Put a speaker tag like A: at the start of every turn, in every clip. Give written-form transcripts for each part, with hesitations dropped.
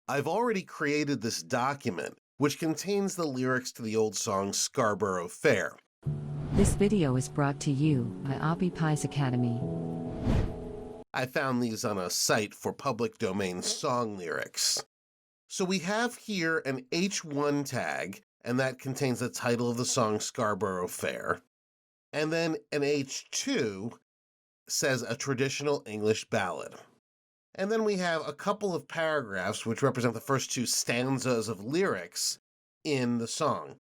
A: I've already created this document, which contains the lyrics to the old song Scarborough Fair.
B: This video is brought to you by Oppie Pies Academy.
A: I found these on a site for public domain song lyrics. So we have here an H1 tag, and that contains the title of the song Scarborough Fair. And then an H2 says a traditional English ballad. And then we have a couple of paragraphs which represent the first two stanzas of lyrics in the song.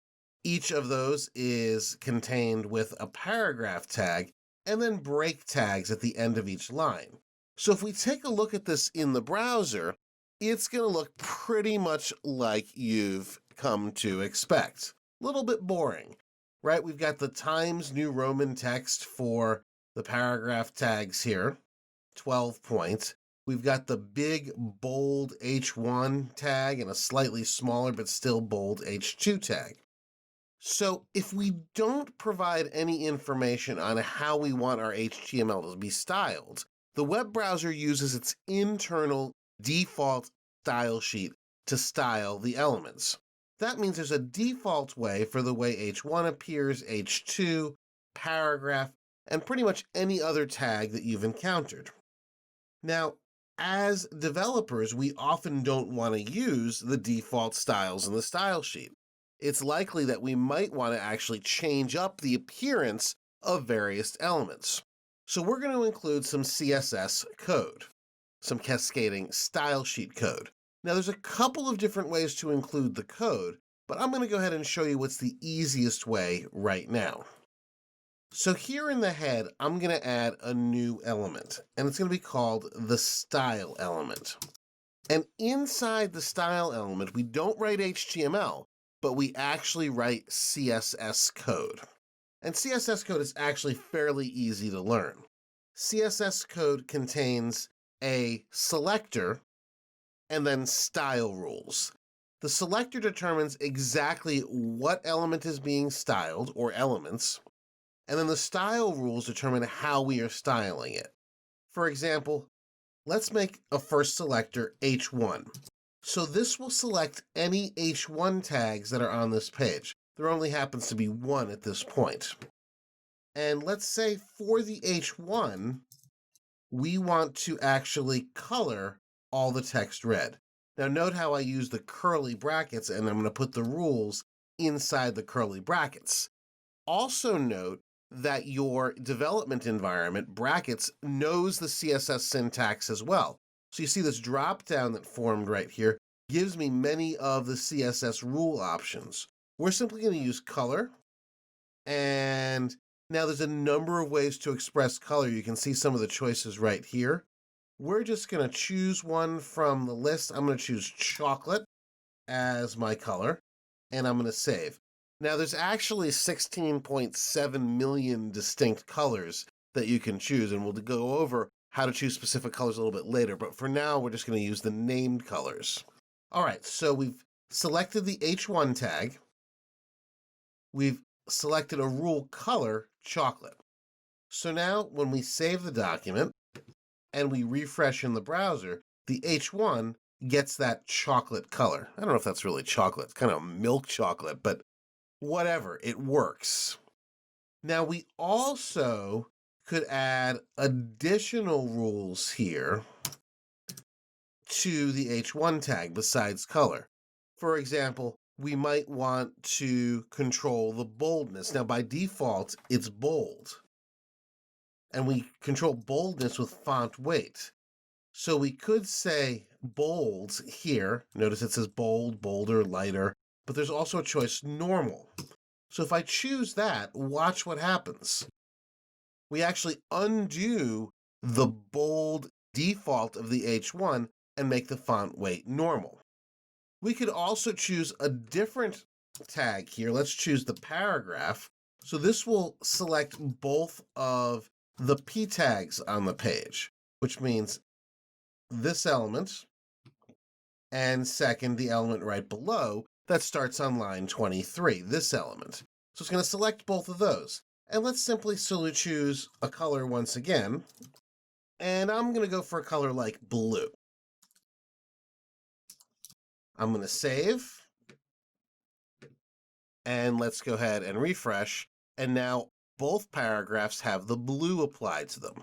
A: Each of those is contained with a paragraph tag and then break tags at the end of each line. So if we take a look at this in the browser, it's going to look pretty much like you've come to expect. A little bit boring, right? We've got the Times New Roman text for the paragraph tags here, 12 points. We've got the big, bold H1 tag and a slightly smaller but still bold H2 tag. So if we don't provide any information on how we want our HTML to be styled, the web browser uses its internal default style sheet to style the elements. That means there's a default way for the way H1 appears, H2, paragraph, and pretty much any other tag that you've encountered. Now, as developers, we often don't want to use the default styles in the style sheet. It's likely that we might want to actually change up the appearance of various elements. So we're going to include some CSS code, some cascading style sheet code. Now, there's a couple of different ways to include the code, but I'm going to go ahead and show you what's the easiest way right now. So here in the head, I'm going to add a new element, and it's going to be called the style element. And inside the style element, we don't write HTML, but we actually write CSS code. And CSS code is actually fairly easy to learn. CSS code contains a selector and then style rules. The selector determines exactly what element is being styled, or elements, and then the style rules determine how we are styling it. For example, let's make a first selector H1. So this will select any H1 tags that are on this page. There only happens to be one at this point. And let's say for the H1, we want to actually color all the text red. Now note how I use the curly brackets, and I'm going to put the rules inside the curly brackets. Also note that your development environment, brackets, knows the CSS syntax as well. So you see this drop down that formed right here gives me many of the CSS rule options. We're simply going to use color. And now there's a number of ways to express color. You can see some of the choices right here. We're just going to choose one from the list. I'm going to choose chocolate as my color, and I'm going to save. Now, there's actually 16.7 million distinct colors that you can choose, and we'll go over how to choose specific colors a little bit later, but for now, we're just going to use the named colors. All right, so we've selected the H1 tag. We've selected a rule color, chocolate. So now, when we save the document and we refresh in the browser, the H1 gets that chocolate color. I don't know if that's really chocolate. It's kind of milk chocolate, but whatever, it works. Now, we also could add additional rules here to the H1 tag besides color. For example, we might want to control the boldness. Now, by default, it's bold. And we control boldness with font weight. So we could say bold here. Notice it says bold, bolder, lighter. But there's also a choice normal. So if I choose that, watch what happens. We actually undo the bold default of the H1 and make the font weight normal. We could also choose a different tag here. Let's choose the paragraph. So this will select both of the P tags on the page, which means this element, and second, the element right below that starts on line 23, this element. So it's going to select both of those. And let's simply choose a color once again. And I'm going to go for a color like blue. I'm going to save, and let's go ahead and refresh. And now both paragraphs have the blue applied to them.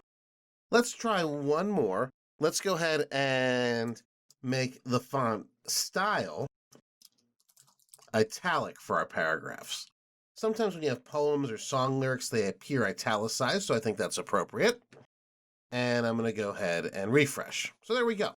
A: Let's try one more. Let's go ahead and make the font style italic for our paragraphs. Sometimes when you have poems or song lyrics, they appear italicized, so I think that's appropriate. And I'm going to go ahead and refresh. So there we go.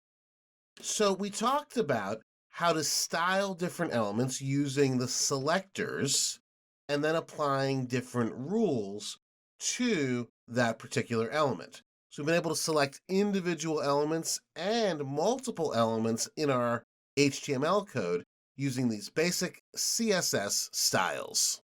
A: So we talked about how to style different elements using the selectors and then applying different rules to that particular element. So we've been able to select individual elements and multiple elements in our HTML code using these basic CSS styles.